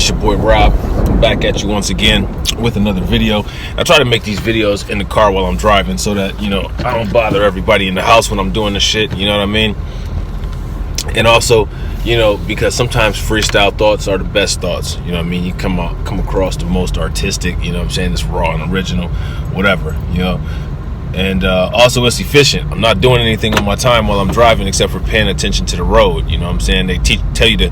It's your boy Rob, back at you once again with another video. I try to make these videos in the car while I'm driving so that, I don't bother everybody in the house when I'm doing the shit, you know what I mean? And also, because sometimes freestyle thoughts are the best thoughts, you know what I mean? You come across the most artistic, it's raw and original, whatever, And also, it's efficient. I'm not doing anything on my time while I'm driving except for paying attention to the road. They tell you to,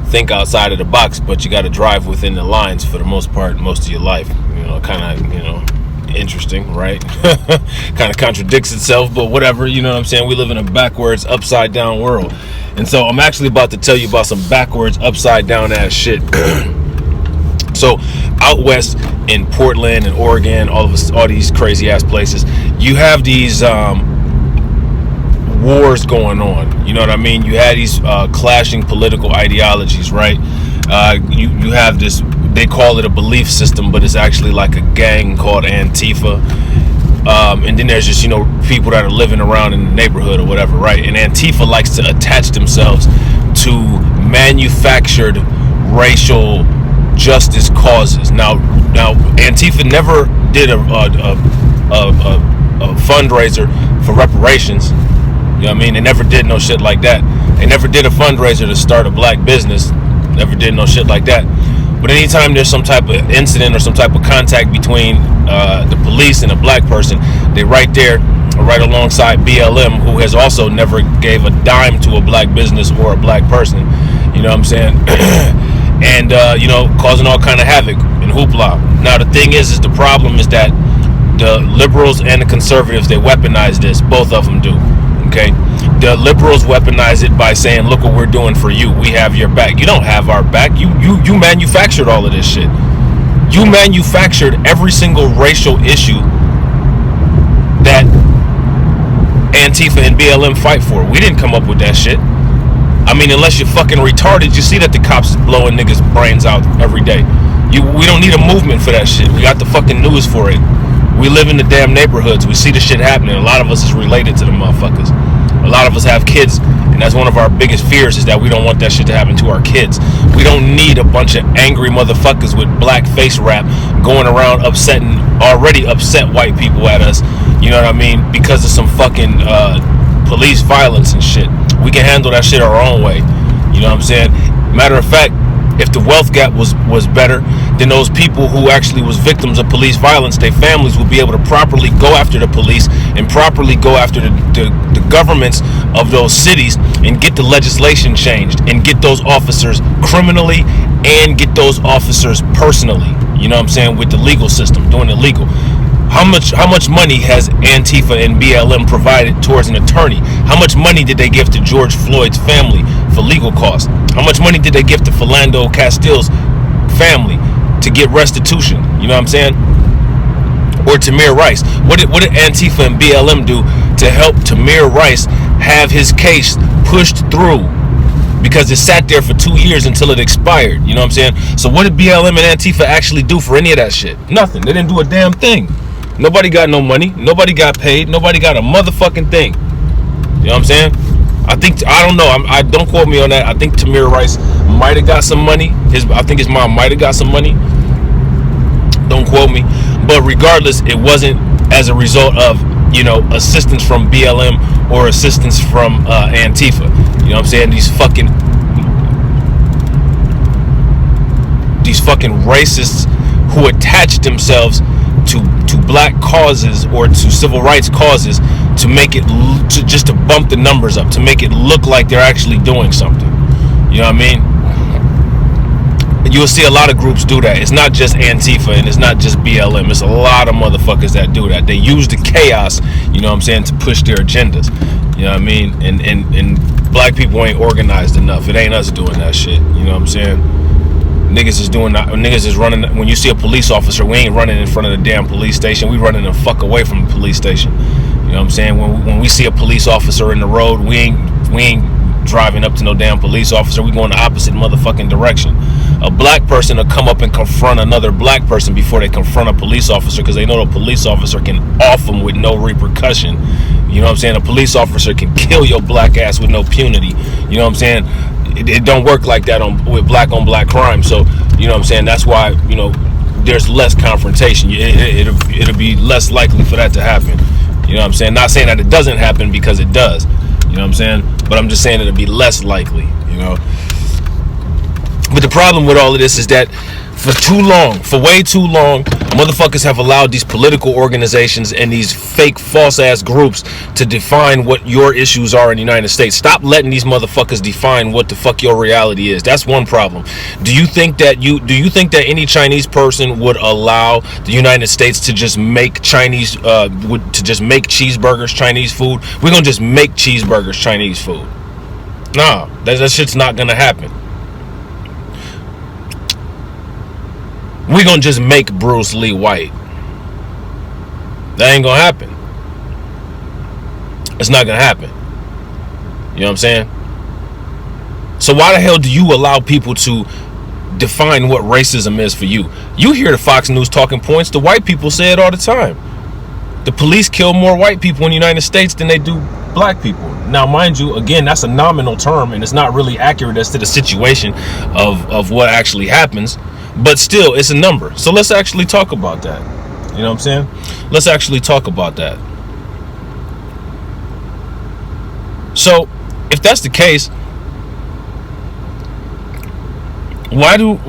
think outside of the box, but you got to drive within the lines for the most part, most of your life. Interesting, right? Kind of contradicts itself, but whatever. We live in a backwards, upside down world. And so I'm actually about to tell you about some backwards, upside down ass shit. So out west in Portland and Oregon, all these crazy ass places, you have these wars going on. You know what I mean? You had these clashing political ideologies, right? You have this, they call it a belief system, but it's actually like a gang called Antifa. And then there's just, people that are living around in the neighborhood or whatever, right? And Antifa likes to attach themselves to manufactured racial justice causes. Now Antifa never did a fundraiser for reparations. You know what I mean? They never did no shit like that. They never did a fundraiser to start a black business. Never did no shit like that. But anytime there's some type of incident or some type of contact between the police and a black person, they right there, right alongside BLM, who has also never gave a dime to a black business or a black person. You know what I'm saying? And causing all kind of havoc and hoopla. Now the thing is the problem is that the liberals and the conservatives, they weaponize this. Both of them do. Okay, the liberals weaponize it by saying, "Look what we're doing for you. We have your back." You don't have our back. You manufactured all of this shit. You manufactured every single racial issue that Antifa and BLM fight for. We didn't come up with that shit. I mean, unless you're fucking retarded, you see that the cops is blowing niggas' brains out every day. We don't need a movement for that shit. We got the fucking news for it. We live in the damn neighborhoods. We see the shit happening. A lot of us is related to the motherfuckers. A lot of us have kids, and that's one of our biggest fears, is that we don't want that shit to happen to our kids. We don't need a bunch of angry motherfuckers with black face rap going around upsetting already upset white people at us, you know what I mean, because of some fucking police violence and shit. We can handle that shit our own way. You know what I'm saying? Matter of fact, if the wealth gap was better, then those people who actually was victims of police violence, their families would be able to properly go after the police and properly go after the governments of those cities and get the legislation changed and get those officers criminally and get those officers personally. You know what I'm saying? With the legal system, doing it legal. How much money has Antifa and BLM provided towards an attorney? How much money did they give to George Floyd's family for legal costs? How much money did they give to Philando Castile's family to get restitution? You know what I'm saying? Or Tamir Rice. What did Antifa and BLM do to help Tamir Rice have his case pushed through? Because it sat there for 2 years until it expired. You know what I'm saying? So what did BLM and Antifa actually do for any of that shit? Nothing. They didn't do a damn thing. Nobody got no money. Nobody got paid. Nobody got a motherfucking thing. You know what I'm saying? I don't know. I don't quote me on that. I think Tamir Rice might have got some money. I think his mom might have got some money. Don't quote me. But regardless, it wasn't as a result of, assistance from BLM or assistance from Antifa. You know what I'm saying? These fucking racists who attach themselves to black causes or to civil rights causes to make it just to bump the numbers up, to make it look like they're actually doing something. You know what I mean? You'll see a lot of groups do that. It's not just Antifa and it's not just BLM. It's a lot of motherfuckers that do that. They use the chaos, you know what I'm saying, to push their agendas. You know what I mean? And black people ain't organized enough. It ain't us doing that shit. You know what I'm saying? Niggas is doing that. Niggas is running. When you see a police officer, we ain't running in front of the damn police station. We running the fuck away from the police station. You know what I'm saying? When we see a police officer in the road, we ain't driving up to no damn police officer. We going the opposite motherfucking direction. A black person will come up and confront another black person before they confront a police officer, because they know the police officer can off them with no repercussion. You know what I'm saying? A police officer can kill your black ass with no punity. You know what I'm saying? it don't work like that with black on black crime. So you know what I'm saying, that's why, you know, there's less confrontation. It'll be less likely for that to happen. You know what I'm saying? Not saying that it doesn't happen, because it does. You know what I'm saying? But I'm just saying it'll be less likely, you know. But the problem with all of this is that for way too long, motherfuckers have allowed these political organizations and these fake, false-ass groups to define what your issues are in the United States. Stop letting these motherfuckers define what the fuck your reality is. That's one problem. Do you think that any Chinese person would allow the United States to just make cheeseburgers Chinese food? We're gonna just make cheeseburgers Chinese food. Nah, that shit's not gonna happen. We're gonna just make Bruce Lee white. That ain't gonna happen. It's not gonna happen. You know what I'm saying? So why the hell do you allow people to define what racism is for you? You hear the Fox News talking points. The white people say it all the time. The police kill more white people in the United States than they do black people. Now, mind you, again, that's a nominal term, and it's not really accurate as to the situation of what actually happens. But still, it's a number. So let's actually talk about that. You know what I'm saying? Let's actually talk about that. So, if that's the case, why do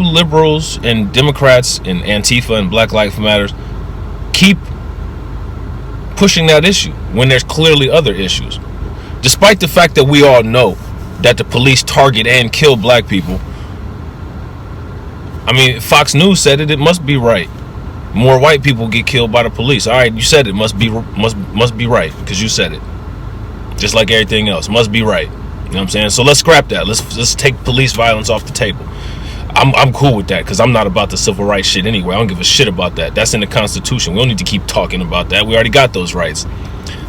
liberals and Democrats and Antifa and Black Lives Matter keep pushing that issue when there's clearly other issues? Despite the fact that we all know that the police target and kill black people. I mean, Fox News said it must be right. More white people get killed by the police. All right, you said it must be right, because you said it. Just like everything else, must be right. You know what I'm saying? So let's scrap that. Let's take police violence off the table. I'm cool with that, because I'm not about the civil rights shit anyway. I don't give a shit about that. That's in the Constitution. We don't need to keep talking about that. We already got those rights.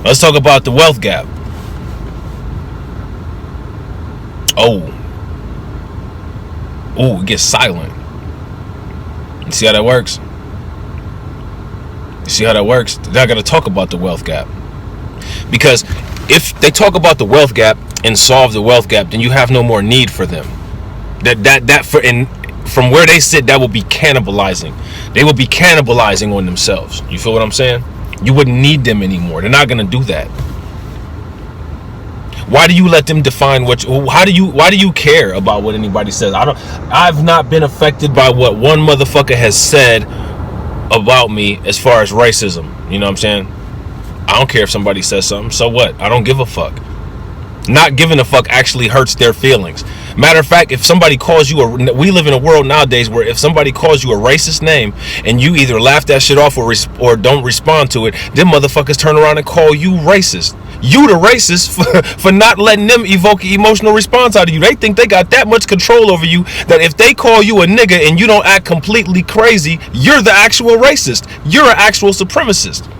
Let's talk about the wealth gap. Oh, it gets silent. You see how that works? You see how that works? They're not going to talk about the wealth gap. Because if they talk about the wealth gap and solve the wealth gap, then you have no more need for them. From where they sit, that will be cannibalizing. They will be cannibalizing on themselves. You feel what I'm saying? You wouldn't need them anymore. They're not going to do that. Why do you let them define why do you care about what anybody says? I've not been affected by what one motherfucker has said about me as far as racism. You know what I'm saying? I don't care if somebody says something. So what? I don't give a fuck. Not giving a fuck actually hurts their feelings. Matter of fact, if somebody calls you we live in a world nowadays where if somebody calls you a racist name and you either laugh that shit off or don't respond to it, them motherfuckers turn around and call you racist. You the racist for not letting them evoke an emotional response out of you. They think they got that much control over you that if they call you a nigga and you don't act completely crazy, you're the actual racist. You're an actual supremacist.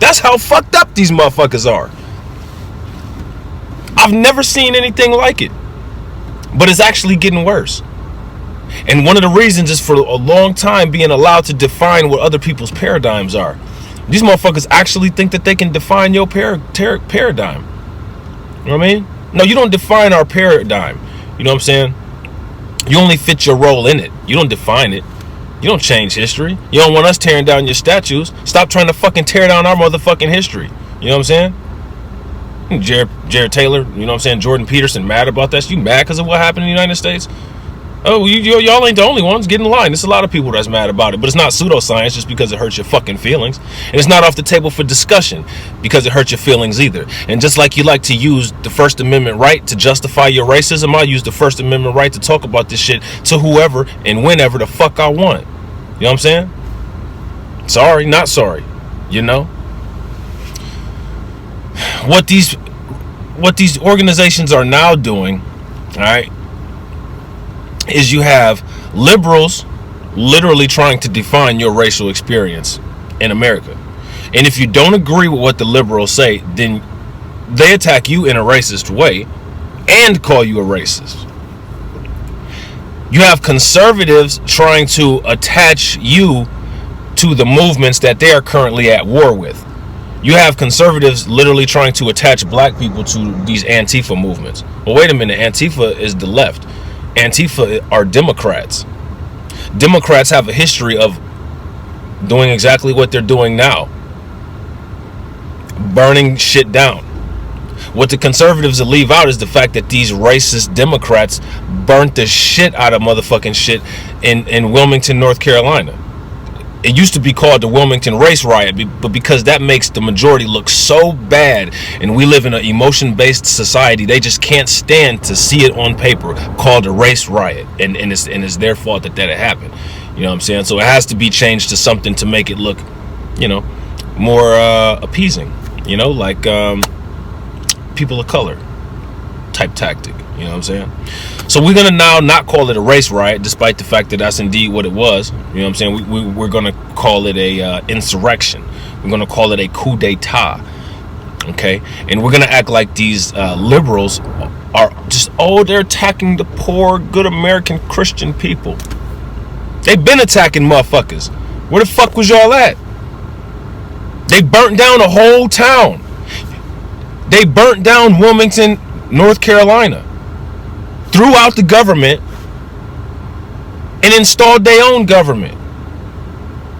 That's how fucked up these motherfuckers are. I've never seen anything like it. But it's actually getting worse. And one of the reasons is for a long time being allowed to define what other people's paradigms are. These motherfuckers actually think that they can define your paradigm. You know what I mean? No, you don't define our paradigm. You know what I'm saying? You only fit your role in it. You don't define it. You don't change history. You don't want us tearing down your statues. Stop trying to fucking tear down our motherfucking history. You know what I'm saying? Jared Taylor, you know what I'm saying? Jordan Peterson mad about that. You mad because of what happened in the United States? Oh, y'all ain't the only ones. Get in line. There's a lot of people that's mad about it. But it's not pseudoscience just because it hurts your fucking feelings. And it's not off the table for discussion because it hurts your feelings either. And just like you like to use the First Amendment right to justify your racism, I use the First Amendment right to talk about this shit to whoever and whenever the fuck I want. You know what I'm saying? Sorry, not sorry. You know? What these organizations are now doing, all right, is you have liberals literally trying to define your racial experience in America. And if you don't agree with what the liberals say, then they attack you in a racist way and call you a racist. You have conservatives trying to attach you to the movements that they are currently at war with. You have conservatives literally trying to attach black people to these Antifa movements. Well, wait a minute. Antifa is the left. Antifa are Democrats. Democrats have a history of doing exactly what they're doing now. Burning shit down. What the conservatives will leave out is the fact that these racist Democrats burnt the shit out of motherfucking shit in Wilmington, North Carolina. It used to be called the Wilmington Race Riot, but because that makes the majority look so bad, and we live in an emotion-based society, they just can't stand to see it on paper called a race riot, and it's their fault that happened. You know what I'm saying? So it has to be changed to something to make it look, more appeasing. Like people of color type tactic. You know what I'm saying? So we're gonna now not call it a race riot, despite the fact that that's indeed what it was. You know what I'm saying? We're gonna call it a insurrection. We're gonna call it a coup d'etat. Okay, and we're gonna act like these liberals are just they're attacking the poor, good American Christian people. They've been attacking motherfuckers. Where the fuck was y'all at? They burnt down a whole town. They burnt down Wilmington, North Carolina. Threw out the government and installed their own government.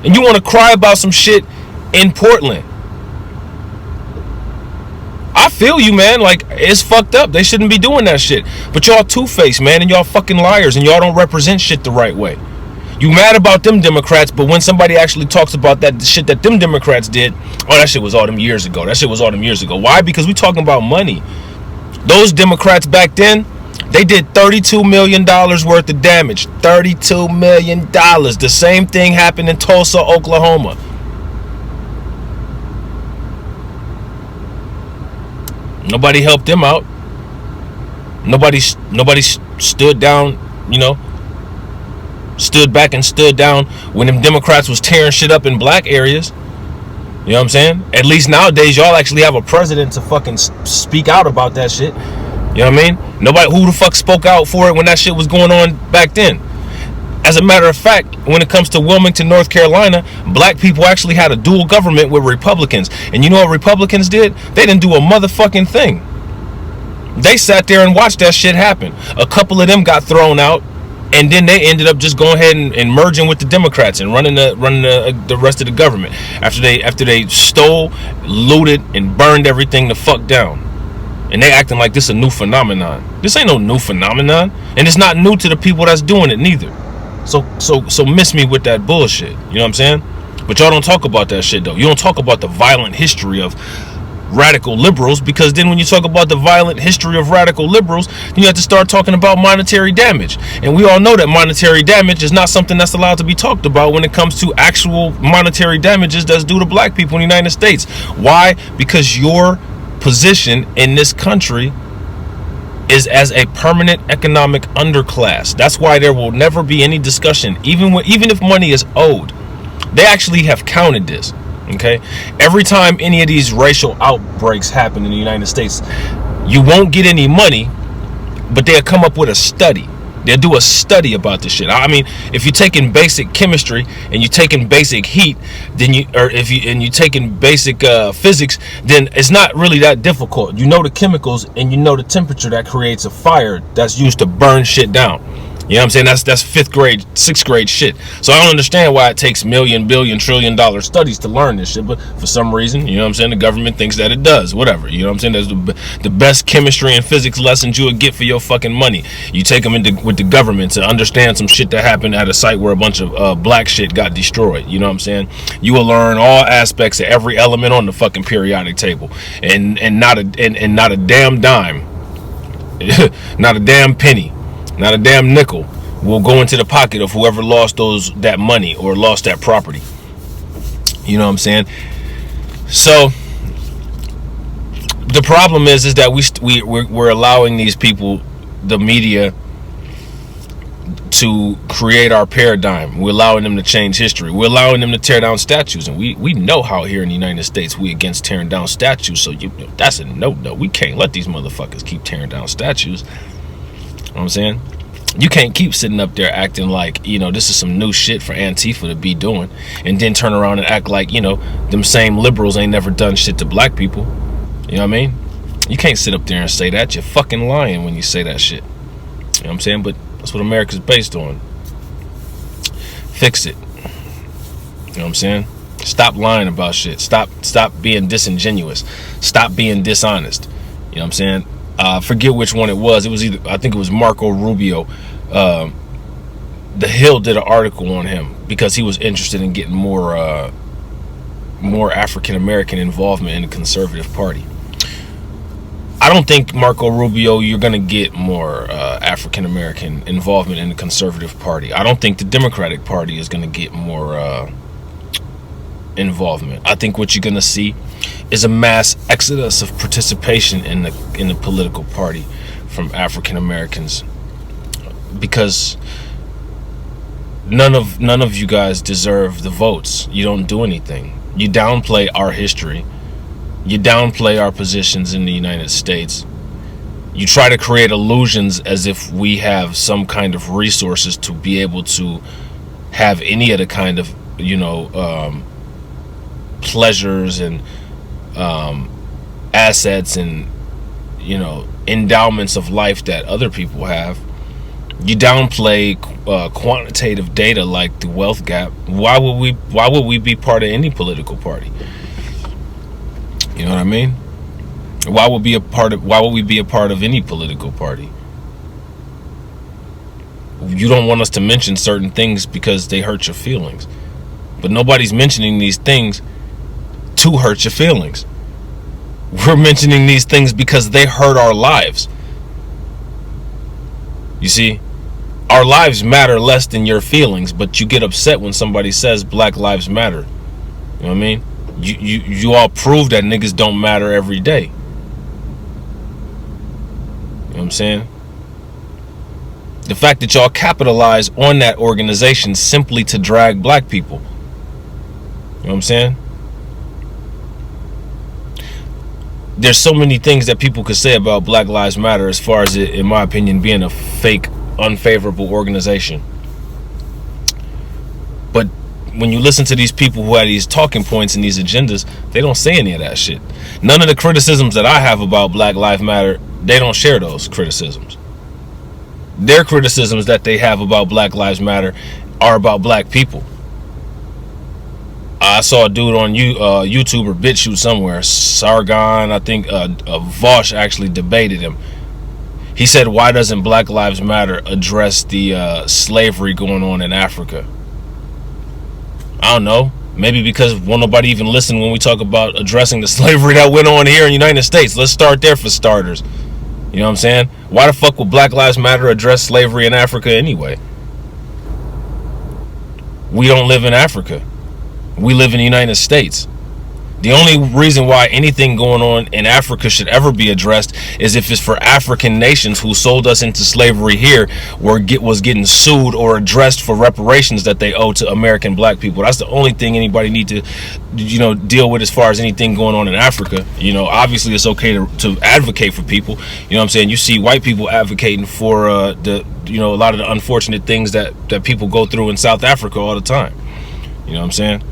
And you want to cry about some shit in Portland. I feel you, man. Like, it's fucked up. They shouldn't be doing that shit. But y'all two-faced, man, and y'all fucking liars, and y'all don't represent shit the right way. You mad about them Democrats, but when somebody actually talks about that shit that them Democrats did, that shit was all them years ago. Why? Because we talking about money. Those Democrats back then, they did $32 million worth of damage. $32 million. The same thing happened in Tulsa, Oklahoma. Nobody helped them out. Nobody stood down, stood back and stood down when them Democrats was tearing shit up in black areas. You know what I'm saying? At least nowadays, y'all actually have a president to fucking speak out about that shit. You know what I mean? Nobody, who the fuck spoke out for it when that shit was going on back then? As a matter of fact, when it comes to Wilmington, North Carolina, black people actually had a dual government with Republicans. And you know what Republicans did? They didn't do a motherfucking thing. They sat there and watched that shit happen. A couple of them got thrown out, and then they ended up just going ahead and merging with the Democrats and running the rest of the government after they stole, looted, and burned everything the fuck down. And they acting like this is a new phenomenon. This ain't no new phenomenon, and it's not new to the people that's doing it neither. So miss me with that bullshit. You know what I'm saying? But y'all don't talk about that shit though. You don't talk about the violent history of radical liberals, because then when you talk about the violent history of radical liberals, you have to start talking about monetary damage. And we all know that monetary damage is not something that's allowed to be talked about when it comes to actual monetary damages that's due to black people in the United States. Why? Because your position in this country is as a permanent economic underclass. That's why there will never be any discussion, even if money is owed. They actually have counted this. Okay, every time any of these racial outbreaks happen in the United States, you won't get any money, but they'll come up with a study. They'll do a study about this shit. I mean, if you're taking basic chemistry and you're taking basic heat, then you're taking basic physics, then it's not really that difficult. You know the chemicals and you know the temperature that creates a fire that's used to burn shit down. You know what I'm saying? That's 5th grade, 6th grade shit. So I don't understand why it takes million, billion, $trillion studies to learn this shit. But for some reason, you know what I'm saying, the government thinks that it does. Whatever. You know what I'm saying? That's the best chemistry and physics lessons you would get for your fucking money. You take them with the government to understand some shit that happened at a site where a bunch of black shit got destroyed. You know what I'm saying? You will learn all aspects of every element on the fucking periodic table, and not a damn dime, not a damn penny. Not a damn nickel will go into the pocket of whoever lost that money or lost that property. You know what I'm saying? So the problem is that we're allowing these people, the media, to create our paradigm. We're allowing them to change history. We're allowing them to tear down statues, and we know how here in the United States we against tearing down statues. So that's a no. We can't let these motherfuckers keep tearing down statues. You know what I'm saying? You can't keep sitting up there acting like, this is some new shit for Antifa to be doing, and then turn around and act like, them same liberals ain't never done shit to black people. You know what I mean? You can't sit up there and say that. You're fucking lying when you say that shit. You know what I'm saying? But that's what America's based on. Fix it. You know what I'm saying? Stop lying about shit. Stop being disingenuous. Stop being dishonest. You know what I'm saying? Forget which one it was. It was I think it was Marco Rubio. The Hill did an article on him because he was interested in getting more African American involvement in the conservative party. I don't think, Marco Rubio, you're going to get more African American involvement in the conservative party. I don't think the Democratic Party is going to get more involvement. I think what you're going to see is a mass exodus of participation in the political party from African Americans, because none of you guys deserve the votes. You don't do anything. You downplay our history. You downplay our positions in the United States. You try to create illusions as if we have some kind of resources to be able to have any of the kind of, pleasures and assets and, endowments of life that other people have. You downplay quantitative data like the wealth gap. Why would we be part of any political party? You know what I mean? Why would we be a part of any political party? You don't want us to mention certain things because they hurt your feelings. But nobody's mentioning these things to hurt your feelings. We're mentioning these things because they hurt our lives. You see? Our lives matter less than your feelings, but you get upset when somebody says Black Lives Matter. You know what I mean? You all prove that niggas don't matter every day. You know what I'm saying? The fact that y'all capitalize on that organization simply to drag black people. You know what I'm saying? There's so many things that people could say about Black Lives Matter as far as it, in my opinion, being a fake, unfavorable organization. But when you listen to these people who have these talking points and these agendas, they don't say any of that shit. None of the criticisms that I have about Black Lives Matter, they don't share those criticisms. Their criticisms that they have about Black Lives Matter are about black people. I saw a dude on YouTube or BitChute somewhere, Sargon, I think Vosh actually debated him. He said, why doesn't Black Lives Matter address the slavery going on in Africa? I don't know. Maybe because won't nobody even listen when we talk about addressing the slavery that went on here in the United States. Let's start there for starters. You know what I'm saying? Why the fuck would Black Lives Matter address slavery in Africa anyway? We don't live in Africa. We live in the United States. The only reason why anything going on in Africa should ever be addressed is if it's for African nations who sold us into slavery here was getting sued or addressed for reparations that they owe to American black people. That's the only thing anybody need to, deal with as far as anything going on in Africa. Obviously it's okay to advocate for people. You know what I'm saying? You see white people advocating for a lot of the unfortunate things that people go through in South Africa all the time. You know what I'm saying?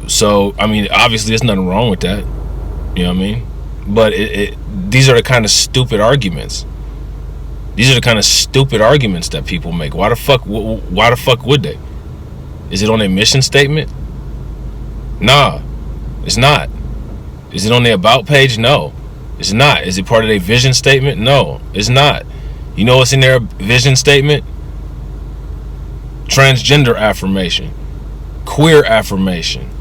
So, obviously there's nothing wrong with that. You know what I mean? But these are the kind of stupid arguments. These are the kind of stupid arguments that people make. Why the fuck would they? Is it on their mission statement? Nah, it's not. Is it on their about page? No, it's not. Is it part of their vision statement? No, it's not. You know what's in their vision statement? Transgender affirmation, queer affirmation,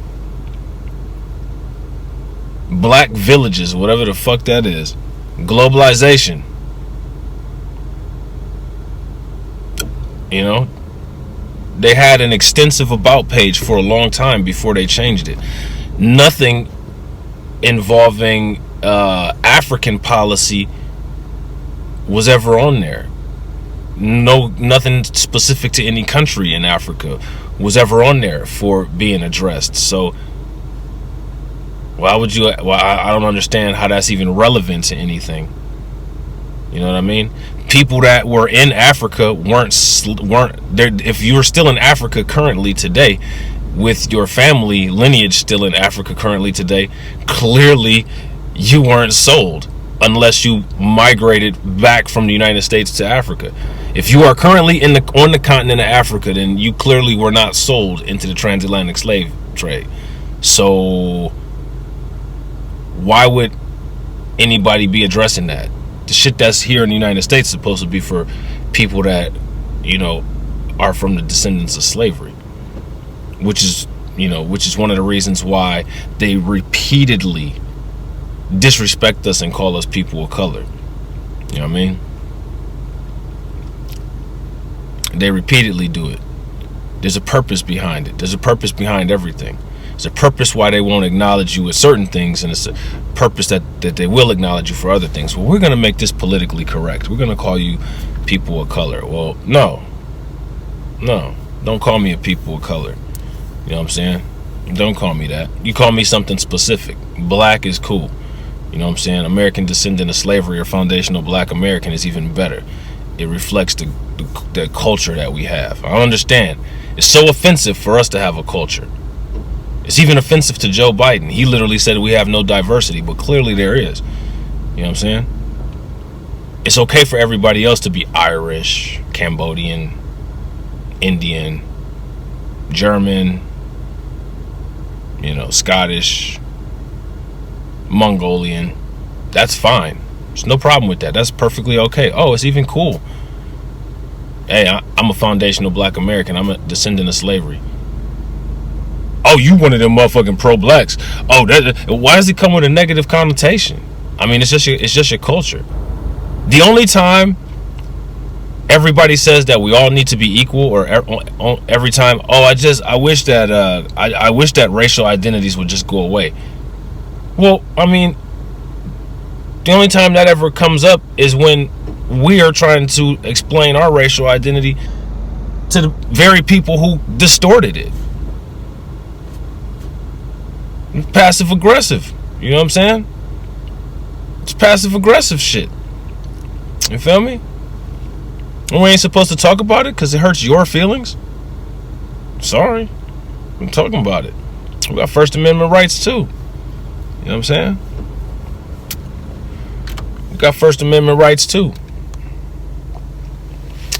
black villages, whatever the fuck that is, globalization. They had an extensive about page for a long time before they changed it. Nothing involving African policy was ever on there. Nothing specific to any country in Africa was ever on there for being addressed. So I don't understand how that's even relevant to anything. You know what I mean? People that were in Africa weren't there. If you were still in Africa currently today, with your family lineage still in Africa currently today, clearly you weren't sold unless you migrated back from the United States to Africa. If you are currently on the continent of Africa, then you clearly were not sold into the transatlantic slave trade. So why would anybody be addressing that? The shit that's here in the United States is supposed to be for people that, you know, are from the descendants of slavery, which is one of the reasons why they repeatedly disrespect us and call us people of color. You know what I mean? They repeatedly do it. There's a purpose behind it. There's a purpose behind everything. There's a purpose why they won't acknowledge you with certain things, and it's a purpose that they will acknowledge you for other things. Well, we're going to make this politically correct. We're going to call you people of color. Well, no, don't call me a people of color. You know what I'm saying? Don't call me that. You call me something specific. Black is cool. You know what I'm saying? American descendant of slavery or foundational black American is even better. It reflects the culture that we have. I understand. It's so offensive for us to have a culture. It's even offensive to Joe Biden. He literally said we have no diversity, but clearly there is. You know what I'm saying? It's okay for everybody else to be Irish, Cambodian, Indian, German, Scottish, Mongolian. That's fine. There's no problem with that. That's perfectly okay. Oh, it's even cool. Hey, I'm a foundational black American. I'm a descendant of slavery. Oh, you one of them motherfucking pro-blacks. Oh, why does it come with a negative connotation? I mean, it's just your culture. The only time everybody says that we all need to be equal, or every time, I wish that racial identities would just go away. Well, I mean, the only time that ever comes up is when we are trying to explain our racial identity to the very people who distorted it. It's passive aggressive. You know what I'm saying? It's passive aggressive shit. You feel me? And we ain't supposed to talk about it because it hurts your feelings. Sorry. I'm talking about it. We got First Amendment rights too. You know what I'm saying? We got First Amendment rights too.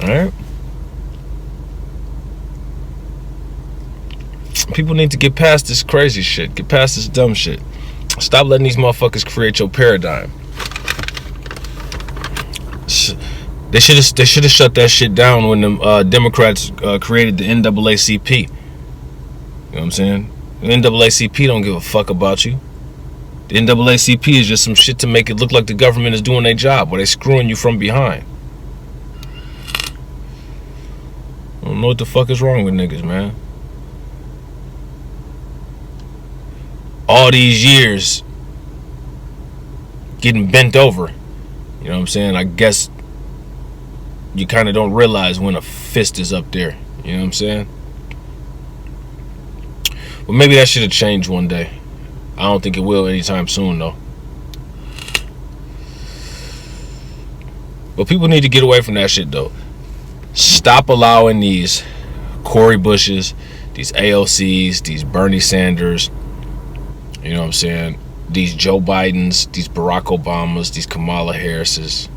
Alright? People need to get past this crazy shit. Get past this dumb shit. Stop letting these motherfuckers create your paradigm. They should have shut that shit down when the Democrats created the NAACP. You know what I'm saying? The NAACP don't give a fuck about you. The NAACP is just some shit to make it look like the government is doing their job, while they screwing you from behind. I don't know what the fuck is wrong with niggas, man. All these years getting bent over. You know what I'm saying? I guess you kind of don't realize when a fist is up there. You know what I'm saying? Well, maybe that should have changed one day. I don't think it will anytime soon, though. But people need to get away from that shit, though. Stop allowing these Cory Bushes, these AOCs, these Bernie Sanders, you know what I'm saying, these Joe Bidens, these Barack Obamas, these Kamala Harrises,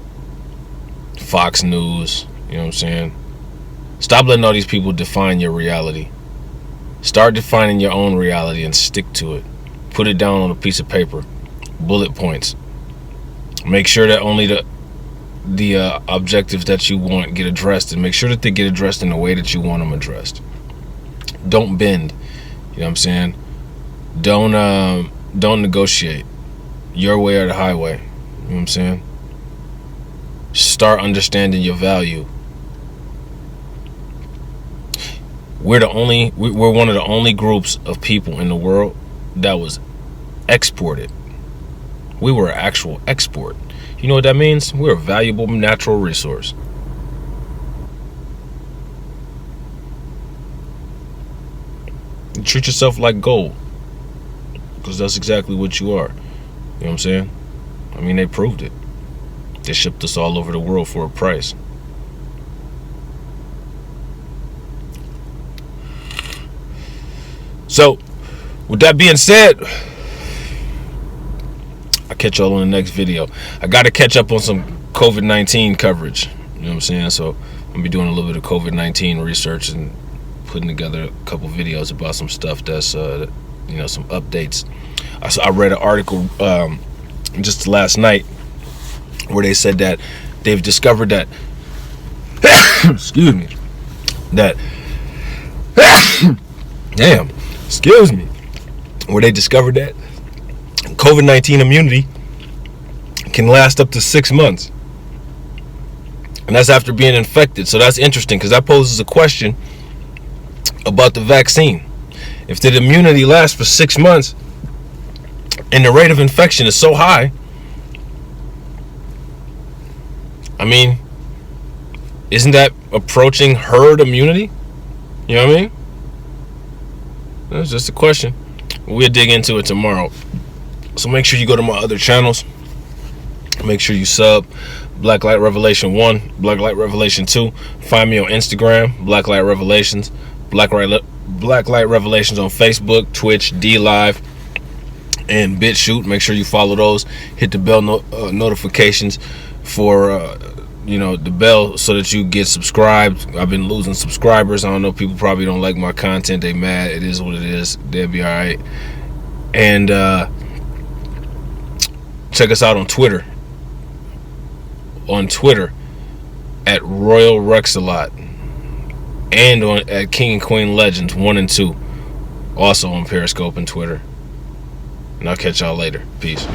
Fox News, you know what I'm saying? Stop letting all these people define your reality. Start defining your own reality and stick to it. Put it down on a piece of paper. Bullet points. Make sure that only the objectives that you want get addressed, and make sure that they get addressed in the way that you want them addressed. Don't bend. You know what I'm saying? Don't negotiate. Your way or the highway. You know what I'm saying? Start understanding your value. We're one of the only groups of people in the world that was exported. We were an actual export. You know what that means? We're a valuable natural resource. You treat yourself like gold, because that's exactly what you are. You know what I'm saying? I mean, they proved it. They shipped us all over the world for a price. So, with that being said, I'll catch y'all on the next video. I got to catch up on some COVID-19 coverage. You know what I'm saying? So, I'm going to be doing a little bit of COVID-19 research and putting together a couple videos about some stuff that's, some updates. I read an article just last night where they said that they've discovered that excuse me, where they discovered that COVID-19 immunity can last up to 6 months, and that's after being infected. So that's interesting, because that poses a question about the vaccine. If the immunity lasts for 6 months and the rate of infection is so high, I mean, isn't that approaching herd immunity? You know what I mean? That's just a question. We'll dig into it tomorrow. So make sure you go to my other channels. Make sure you sub. Black Light Revelation 1, Black Light Revelation 2. Find me on Instagram, Black Light Revelations. Black Light Revelations on Facebook, Twitch, D Live, and BitChute. Make sure you follow those. Hit the bell notifications for the bell so that you get subscribed. I've been losing subscribers. I don't know, people probably don't like my content. They mad. It is what it is. They'll be all right. And check us out on Twitter. At Royal Rexalot, and at King and Queen Legends 1 and 2, also on Periscope and Twitter. And I'll catch y'all later. Peace.